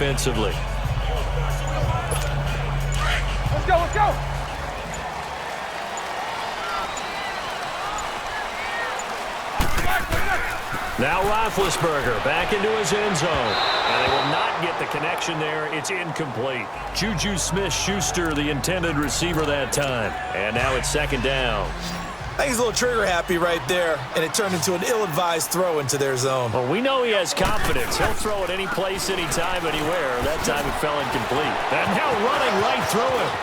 offensively. Let's go, let's go. Now Roethlisberger back into his end zone. And they will not get the connection there. It's incomplete. Juju Smith-Schuster, the intended receiver that time. And now it's second down. I think he's a little trigger happy right there, and it turned into an ill-advised throw into their zone. Well, we know he has confidence. He'll throw it any place, anytime, anywhere. That time it fell incomplete. And now running right through him.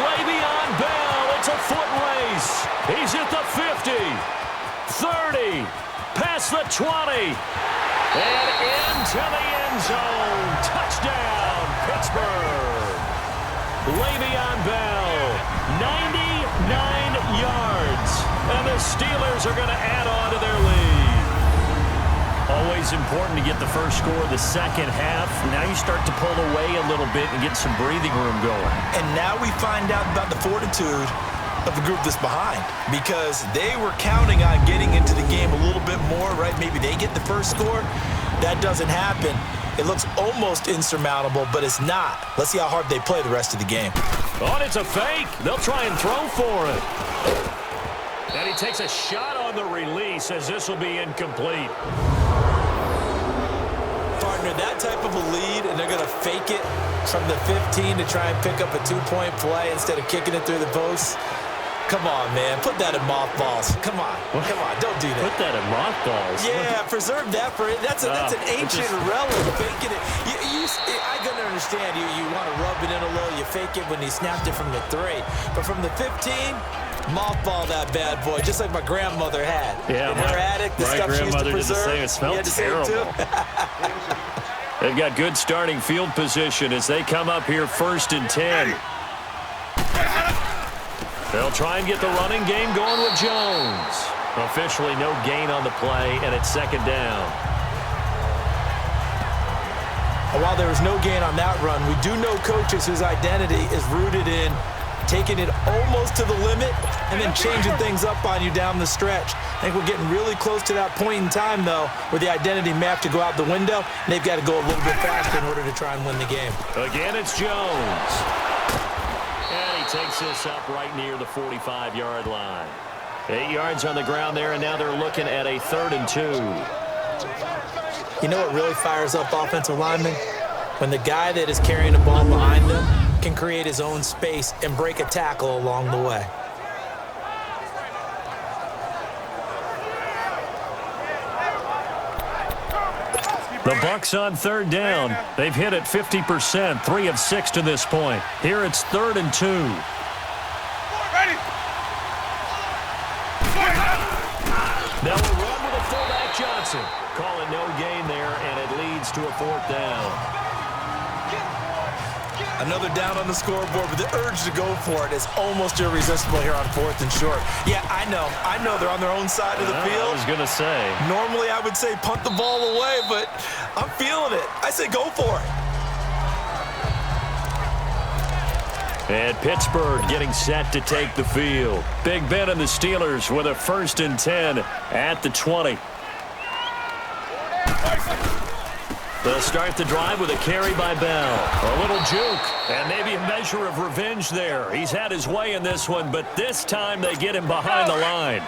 Le'Veon Bell, it's a foot race. He's at the 50, 30, past the 20, and into the end zone. Touchdown, Pittsburgh. Le'Veon Bell, 99 yards, and the Steelers are going to add on to their lead. Always important to get the first score of the second half. Now you start to pull away a little bit and get some breathing room going. And now we find out about the fortitude of the group that's behind, because they were counting on getting into the game a little bit more, right? Maybe they get the first score. That doesn't happen. It looks almost insurmountable, but it's not. Let's see how hard they play the rest of the game. Oh, and it's a fake. They'll try and throw for it. And he takes a shot on the release as this will be incomplete. Partner, that type of a lead, and they're going to fake it from the 15 to try and pick up a two-point play instead of kicking it through the posts. Come on, man. Put that in mothballs. Come on. Come on. Don't do that. Put that in mothballs? Yeah, preserve that for it. That's an ancient relic. Faking it. I can understand. You want to rub it in a little. You fake it when he snapped it from the 3. But from the 15, mothball that bad boy, just like my grandmother had. Yeah, in her attic, the stuff she used to preserve. It smelled terrible. They've got good starting field position as they come up here 1st and 10. They'll try and get the running game going with Jones. Officially no gain on the play, and it's second down. While there was no gain on that run, we do know coaches whose identity is rooted in taking it almost to the limit and then changing things up on you down the stretch. I think we're getting really close to that point in time, though, where the identity may have to go out the window, and they've got to go a little bit faster in order to try and win the game. Again, it's Jones. And he takes this up right near the 45-yard line. 8 yards on the ground there, and now they're looking at a 3rd and 2. You know what really fires up offensive linemen? When the guy that is carrying the ball behind them can create his own space and break a tackle along the way. The Bucs on 3rd down. They've hit it 50%, 3 of 6 to this point. Here it's 3rd and 2. Now we'll run with a fullback Johnson. Call it no gain there, and it leads to a 4th down. Another down on the scoreboard, but the urge to go for it is almost irresistible here on 4th and short. Yeah, I know they're on their own side of the field. I was going to say. Normally I would say punt the ball away, but I'm feeling it. I say go for it. And Pittsburgh getting set to take the field. Big Ben and the Steelers with a 1st and 10 at the 20. They'll start the drive with a carry by Bell. A little juke, and maybe a measure of revenge there. He's had his way in this one, but this time they get him behind the line.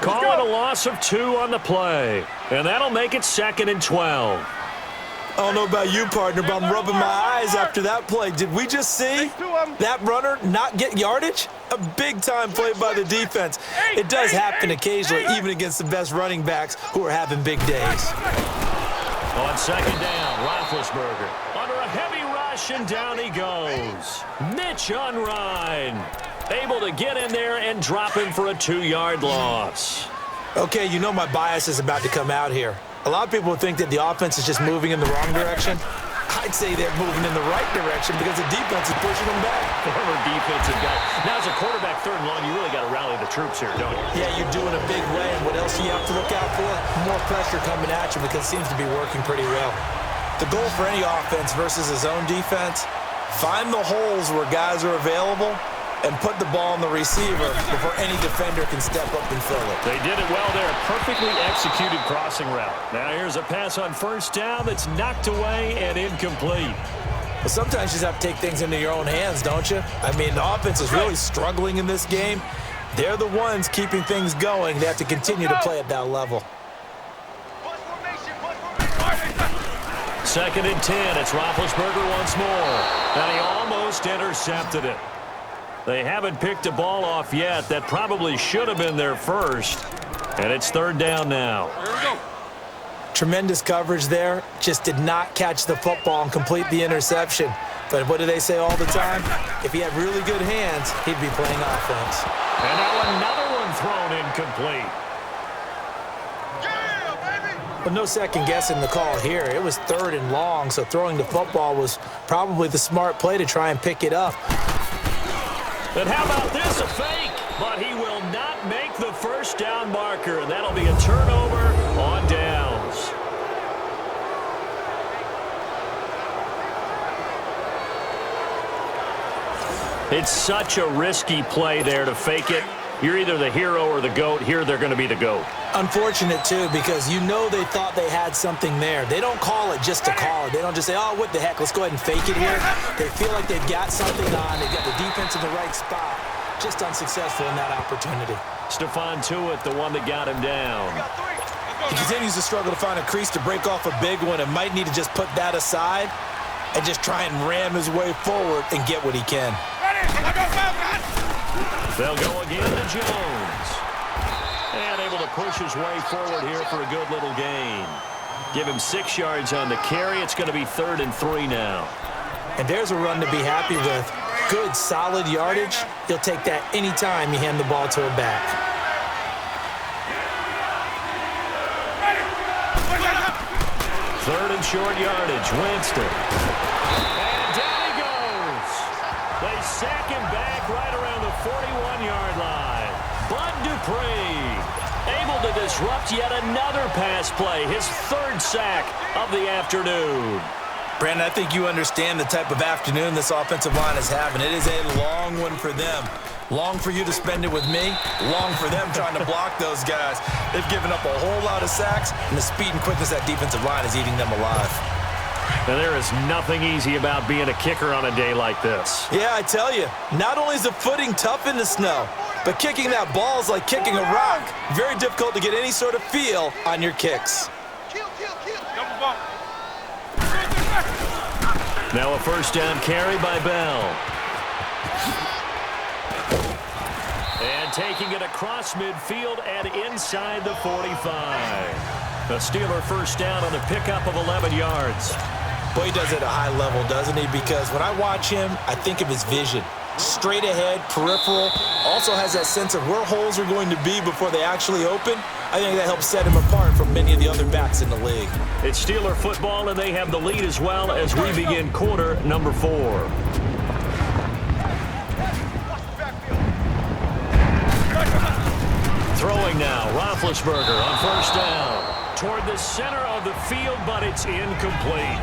Call it a loss of 2 on the play, and that'll make it 2nd and 12. I don't know about you, partner, but I'm rubbing my eyes after that play. Did we just see that runner not get yardage? A big-time play by the defense. It does happen occasionally, even against the best running backs who are having big days. On 2nd down, Roethlisberger under a heavy rush, and down he goes. Mitch Unrein able to get in there and drop him for a 2-yard loss. Okay, you know my bias is about to come out here. A lot of people think that the offense is just moving in the wrong direction. I'd say they're moving in the right direction because the defense is pushing them back. Former defensive guy. Now, as a quarterback 3rd and long, you really got to rally the troops here, don't you? Yeah, you're doing a big way, and what else do you have to look out for? More pressure coming at you because it seems to be working pretty well. The goal for any offense versus a zone defense, find the holes where guys are available and put the ball on the receiver before any defender can step up and fill it. They did it well there. Perfectly executed crossing route. Now here's a pass on first down that's knocked away and incomplete. Well, sometimes you just have to take things into your own hands, don't you? I mean, the offense is really struggling in this game. They're the ones keeping things going. They have to continue to play at that level. 2nd and 10. It's Roethlisberger once more. And he almost intercepted it. They haven't picked a ball off yet. That probably should have been their first. And it's 3rd down now. Tremendous coverage there. Just did not catch the football and complete the interception. But what do they say all the time? If he had really good hands, he'd be playing offense. And now another one thrown incomplete. But no second guessing the call here. It was 3rd and long, so throwing the football was probably the smart play to try and pick it up. And how about this, a fake? But he will not make the first down marker, and that'll be a turnover on downs. It's such a risky play there to fake it. You're either the hero or the GOAT. Here they're going to be the GOAT. Unfortunate, too, because you know they thought they had something there. They don't call it just to call it. They don't just say, oh, what the heck, let's go ahead and fake it here. They feel like they've got something on. They've got the defense in the right spot. Just unsuccessful in that opportunity. Stephon Tuitt, the one that got him down. He continues to struggle to find a crease to break off a big one and might need to just put that aside and just try and ram his way forward and get what he can. They'll go again to Jones. And able to push his way forward here for a good little gain. Give him 6 yards on the carry. It's going to be 3rd and 3 now. And there's a run to be happy with. Good, solid yardage. He'll take that any time you hand the ball to a back. Third and short yardage. Winston. And down he goes. They sack him back right around the 41-yard line. Bud Dupree able to disrupt yet another pass play. His 3rd sack of the afternoon. Brandon, I think you understand the type of afternoon this offensive line is having. It is a long one for them. Long for you to spend it with me. Long for them trying to block those guys. They've given up a whole lot of sacks, and the speed and quickness of that defensive line is eating them alive. And there is nothing easy about being a kicker on a day like this. Yeah, I tell you, not only is the footing tough in the snow, but kicking that ball is like kicking a rock. Very difficult to get any sort of feel on your kicks. Now a first down carry by Bell. And taking it across midfield and inside the 45. A Steeler first down on the pickup of 11 yards. Boy, he does it at a high level, doesn't he? Because when I watch him, I think of his vision. Straight ahead, peripheral, also has that sense of where holes are going to be before they actually open. I think that helps set him apart from many of the other backs in the league. It's Steeler football, and they have the lead as well as we begin quarter number 4. Throwing now, Roethlisberger on first down. Toward the center of the field, but it's incomplete.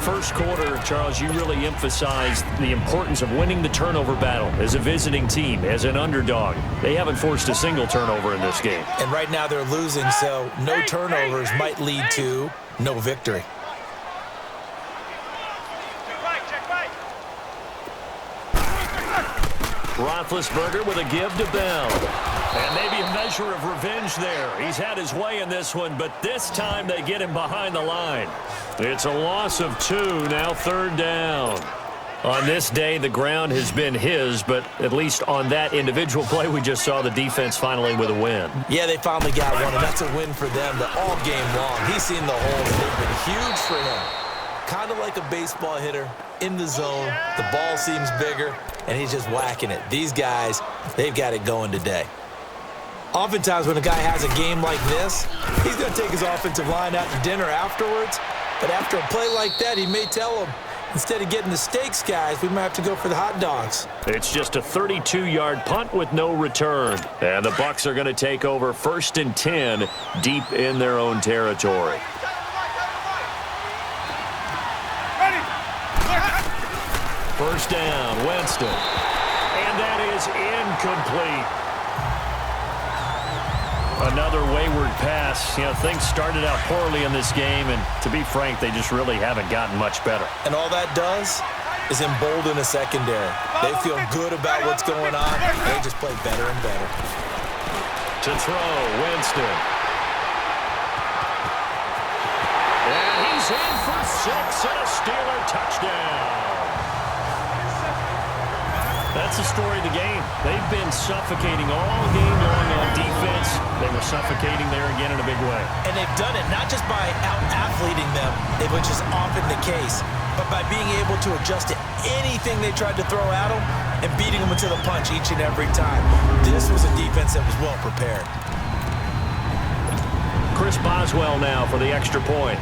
First quarter, Charles, you really emphasized the importance of winning the turnover battle as a visiting team, as an underdog. They haven't forced a single turnover in this game. And right now they're losing, so no turnovers might lead to no victory. Roethlisberger with a give to Bell. And maybe a measure of revenge there. He's had his way in this one, but this time they get him behind the line. It's a loss of 2, now 3rd down. On this day, the ground has been his, but at least on that individual play, we just saw the defense finally with a win. Yeah, they finally got one, and that's a win for them. But all game long, he's seen the holes. They've been huge for him. Kind of like a baseball hitter in the zone. The ball seems bigger, and he's just whacking it. These guys, they've got it going today. Oftentimes when a guy has a game like this, he's going to take his offensive line out to dinner afterwards. But after a play like that, he may tell them, instead of getting the steaks, guys, we might have to go for the hot dogs. It's just a 32-yard punt with no return. And the Bucs are going to take over 1st and 10 deep in their own territory. First down, Winston. And And that is incomplete. Another wayward pass. You know, things started out poorly in this game, and to be frank, they just really haven't gotten much better. And all that does is embolden the secondary. They feel good about what's going on. They just play better and better. To throw, Winston. And he's in for 6 and a Steeler touchdown. That's the story of the game. They've been suffocating all game long on defense. They were suffocating there again in a big way. And they've done it not just by out-athleting them, which is often the case, but by being able to adjust to anything they tried to throw at them and beating them into the punch each and every time. This was a defense that was well prepared. Chris Boswell now for the extra point.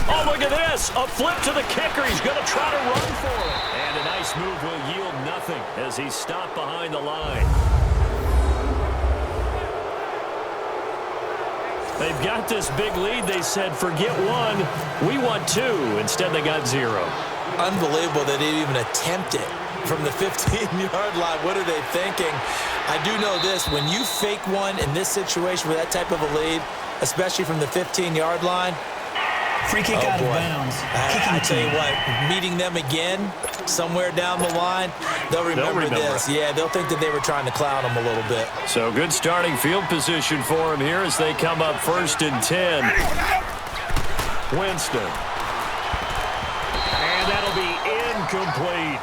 Oh, look at this. A flip to the kicker. He's going to try to run for it. And a nice move will yield nothing as he's stopped behind the line. They've got this big lead. They said, forget 1. We want 2. Instead, they got 0. Unbelievable that they didn't even attempt it from the 15-yard line. What are they thinking? I do know this. When you fake one in this situation with that type of a lead, especially from the 15-yard line, free kick out of bounds. I tell you what, meeting them again somewhere down the line, they'll remember this. Yeah, they'll think that they were trying to clown them a little bit. So good starting field position for them here as they come up 1st and 10. Winston. And that'll be incomplete.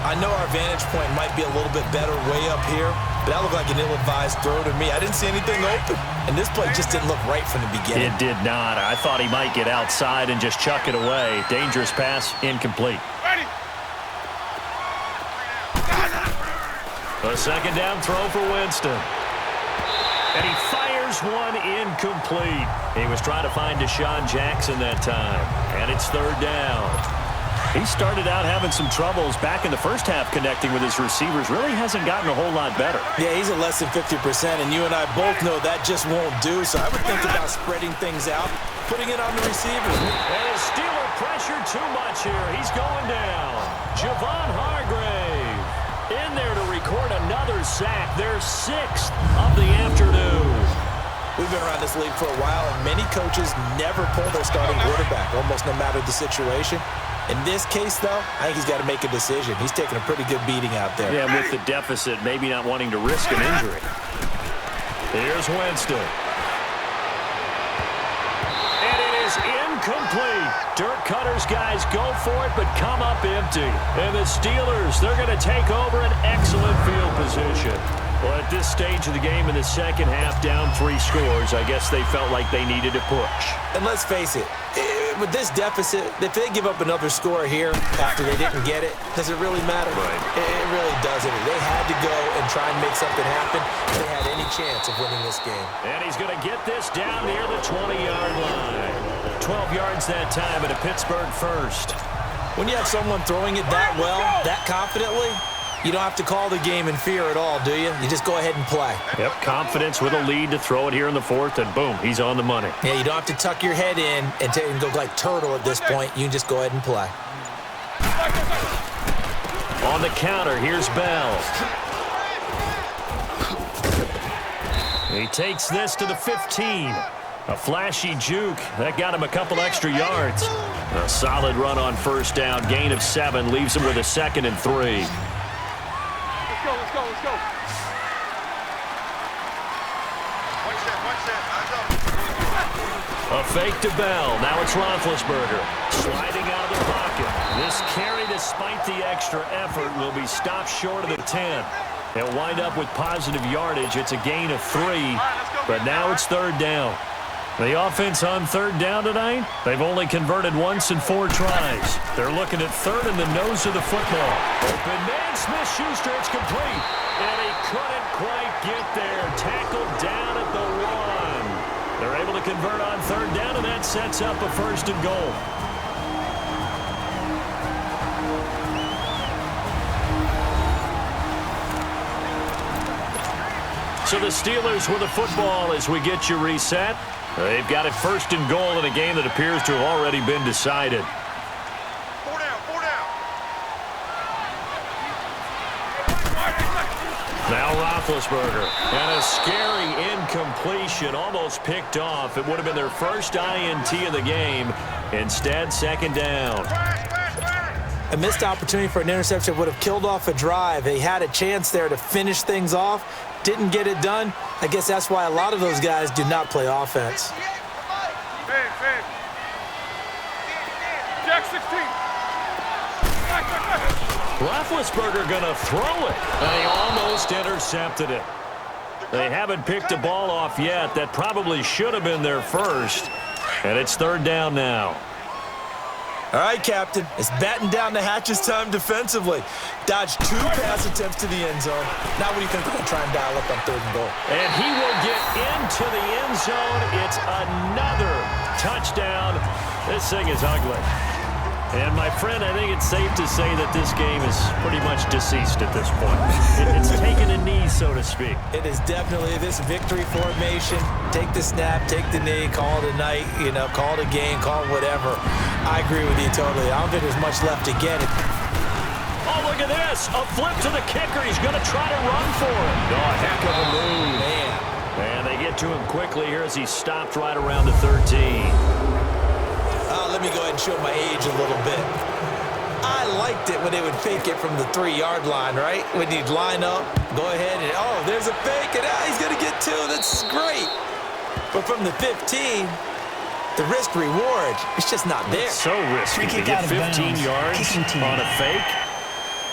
I know our vantage point might be a little bit better way up here, but that looked like an ill-advised throw to me. I didn't see anything open, and this play just didn't look right from the beginning. It did not. I thought he might get outside and just chuck it away. Dangerous pass, incomplete. A 2nd down throw for Winston. And he fires one incomplete. He was trying to find Deshaun Jackson that time, and it's 3rd down. He started out having some troubles back in the first half connecting with his receivers. Really hasn't gotten a whole lot better. Yeah, he's at less than 50%, and you and I both know that just won't do. So I would think about spreading things out, putting it on the receivers. And his Steeler pressure too much here. He's going down. Javon Hargrave in there to record another sack. Their 6th of the afternoon. We've been around this league for a while, and many coaches never pull their starting quarterback, almost no matter the situation. In this case, though, I think he's got to make a decision. He's taking a pretty good beating out there. Yeah, with the deficit, maybe not wanting to risk an injury. Here's Winston. And it is incomplete. Dirk Cutter's guys go for it, but come up empty. And the Steelers, they're going to take over an excellent field position. Well, at this stage of the game in the second half, down 3 scores, I guess they felt like they needed to push. And let's face it, with this deficit, if they give up another score here after they didn't get it, does it really matter? Right. It really doesn't. They had to go and try and make something happen if they had any chance of winning this game. And he's going to get this down near the 20-yard line. 12 yards that time at a Pittsburgh first. When you have someone throwing it that well, that confidently, you don't have to call the game in fear at all, do you? You just go ahead and play. Yep, confidence with a lead to throw it here in the 4th, and boom, he's on the money. Yeah, you don't have to tuck your head in and go like turtle at this point. You can just go ahead and play. On the counter, here's Bell. He takes this to the 15. A flashy juke. That got him a couple extra yards. A solid run on 1st down. Gain of 7 leaves him with a 2nd and 3. Let's go. A fake to Bell. Now it's Roethlisberger. Sliding out of the pocket. This carry, despite the extra effort, will be stopped short of the 10. They'll wind up with positive yardage. It's a gain of 3, but now it's 3rd down. The offense on 3rd down tonight, they've only converted once in 4 tries. They're looking at 3rd in the nose of the football. Open man, Smith-Schuster, it's complete. And he couldn't quite get there. Tackled down at the 1. They're able to convert on 3rd down, and that sets up a 1st and goal. So the Steelers with the football as we get you reset. They've got it first and goal in a game that appears to have already been decided. Four down, four down. Now Roethlisberger. And a scary incompletion, almost picked off. It would have been their first INT of the game. Instead, second down. A missed opportunity for an interception would have killed off a drive. They had a chance there to finish things off. Didn't get it done. I guess that's why a lot of those guys do not play offense. Jack 16. Roethlisberger going to throw it. And he almost intercepted it. They haven't picked the ball off yet. That probably should have been their first. And it's third down now. All right, Captain. It's batten down the hatches time defensively. Dodged 2 pass attempts to the end zone. Now what do you think they're going to try and dial up on third and goal? And he will get into the end zone. It's another touchdown. This thing is ugly. And, my friend, I think it's safe to say that this game is pretty much deceased at this point. It's taken a knee, so to speak. It is definitely this victory formation. Take the snap, take the knee, call it a night, call it a game, call it whatever. I agree with you totally. I don't think there's much left to get it. Oh, look at this. A flip to the kicker. He's going to try to run for it. Oh, heck of a move. Man. And they get to him quickly here as he stopped right around the 13. Let me go ahead and show my age a little bit. I liked it when they would fake it from the 3-yard line, right? When you'd line up, go ahead and, oh, there's a fake, and he's going to get 2. That's great. But from the 15, the risk-reward, it's just not there. It's so risky to get 15 yards on a fake.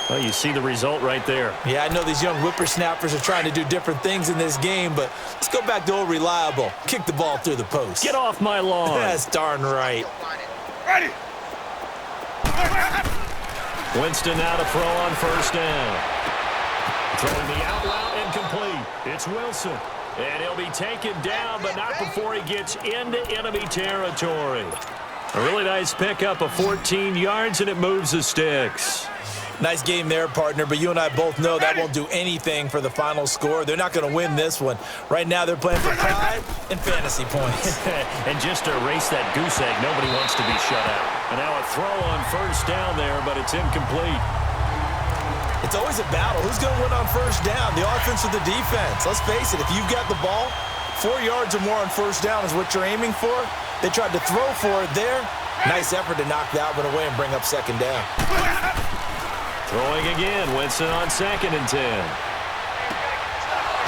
Well, you see the result right there. Yeah, I know these young whippersnappers are trying to do different things in this game, but let's go back to old reliable. Kick the ball through the post. Get off my lawn. That's darn right. Ready. Winston now to throw on first down. Throwing the out route incomplete. It's Wilson. And he'll be taken down, but not before he gets into enemy territory. A really nice pickup of 14 yards, and it moves the sticks. Nice game there, partner, but you and I both know that won't do anything for the final score. They're not going to win this one. Right now, they're playing for pride and fantasy points. And just to erase that goose egg, nobody wants to be shut out. And now a throw on first down there, but it's incomplete. It's always a battle. Who's going to win on first down, the offense or the defense? Let's face it, if you've got the ball, 4 yards or more on first down is what you're aiming for. They tried to throw for it there. Nice effort to knock that one away and bring up second down. Throwing again, Winston on 2nd and 10.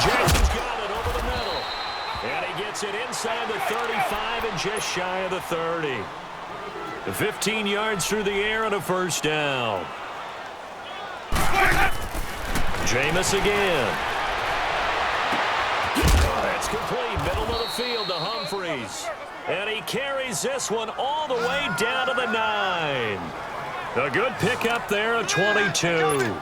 Jackson's got it over the middle. And he gets it inside the 35 and just shy of the 30. The 15 yards through the air and a first down. Jameis again. That's complete, middle of the field to Humphreys. And he carries this one all the way down to the 9. A good pickup there, a 22.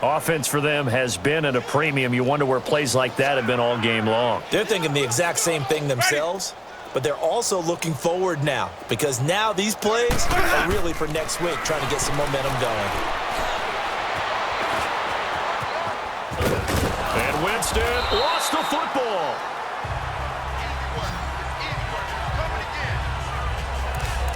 Offense for them has been at a premium. You wonder where plays like that have been all game long. They're thinking the exact same thing themselves, but they're also looking forward now because now these plays are really for next week, trying to get some momentum going. And Winston lost the football.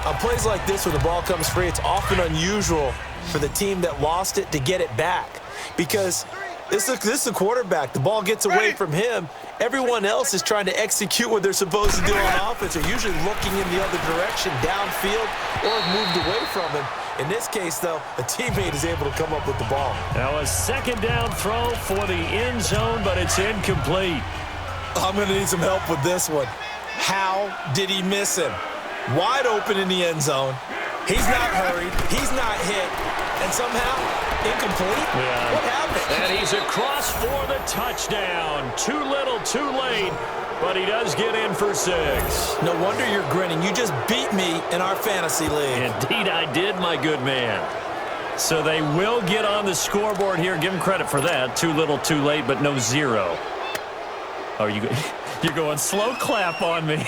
On plays like this where the ball comes free, it's often unusual for the team that lost it to get it back because this is the quarterback. The ball gets away from him. Everyone else is trying to execute what they're supposed to do on offense. They're usually looking in the other direction, downfield, or have moved away from him. In this case, though, a teammate is able to come up with the ball. Now a second down throw for the end zone, but it's incomplete. I'm going to need some help with this one. How did he miss him? Wide open in the end zone. He's not hurried. He's not hit. And somehow, incomplete? Yeah. What happened? And he's across for the touchdown. Too little, too late. But he does get in for 6. No wonder you're grinning. You just beat me in our fantasy league. Indeed I did, my good man. So they will get on the scoreboard here. Give him credit for that. Too little, too late, but no 0. Oh, you're going slow clap on me.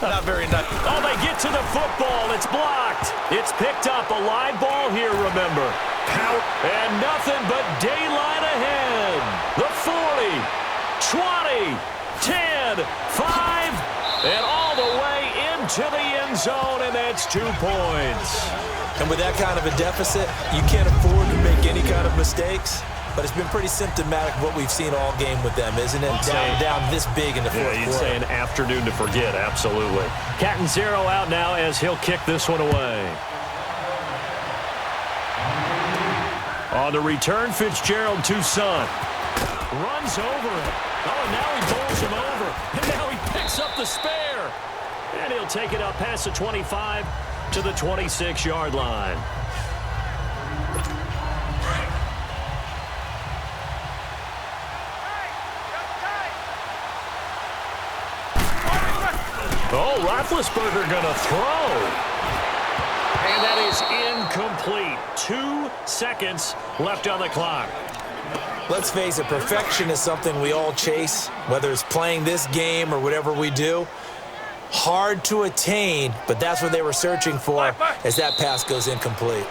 Not very nice. Oh, they get to the football. It's blocked. It's picked up. A live ball here, remember. And nothing but daylight ahead. The 40. zone, and that's 2 points. And with that kind of a deficit, you can't afford to make any kind of mistakes. But it's been pretty symptomatic of what we've seen all game with them, isn't it? Down this big in the fourth quarter. You'd say an afternoon to forget, absolutely. Catanzaro out now as he'll kick this one away. On the return, Fitzgerald to Son. Runs over it. Oh, and now he bowls him over. And now he picks up the spare. And he'll take it up past the 25 to the 26-yard line. Oh, Roethlisberger going to throw. And that is incomplete. 2 seconds left on the clock. Let's face it, perfection is something we all chase, whether it's playing this game or whatever we do. Hard to attain, but that's what they were searching for as that pass goes incomplete.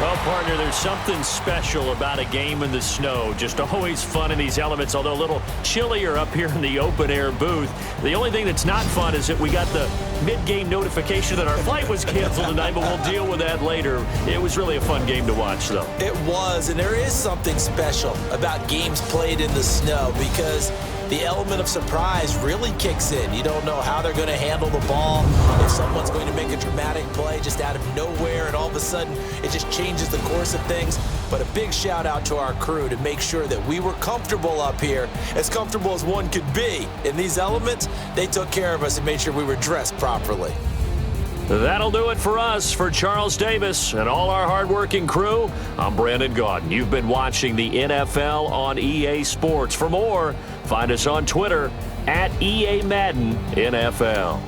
Well, partner, there's something special about a game in the snow. Just always fun in these elements, although a little chillier up here in the open-air booth. The only thing that's not fun is that we got the mid-game notification that our flight was canceled tonight, but we'll deal with that later. It was really a fun game to watch, though. It was, and there is something special about games played in the snow because the element of surprise really kicks in. You don't know how they're going to handle the ball, if someone's going to make a dramatic play just out of nowhere, and all of a sudden it just changes the course of things. But a big shout out to our crew to make sure that we were comfortable up here, as comfortable as one could be. In these elements, they took care of us and made sure we were dressed properly. That'll do it for us. For Charles Davis and all our hardworking crew, I'm Brandon Gaudin. You've been watching the NFL on EA Sports. For more, find us on Twitter @EA Madden NFL.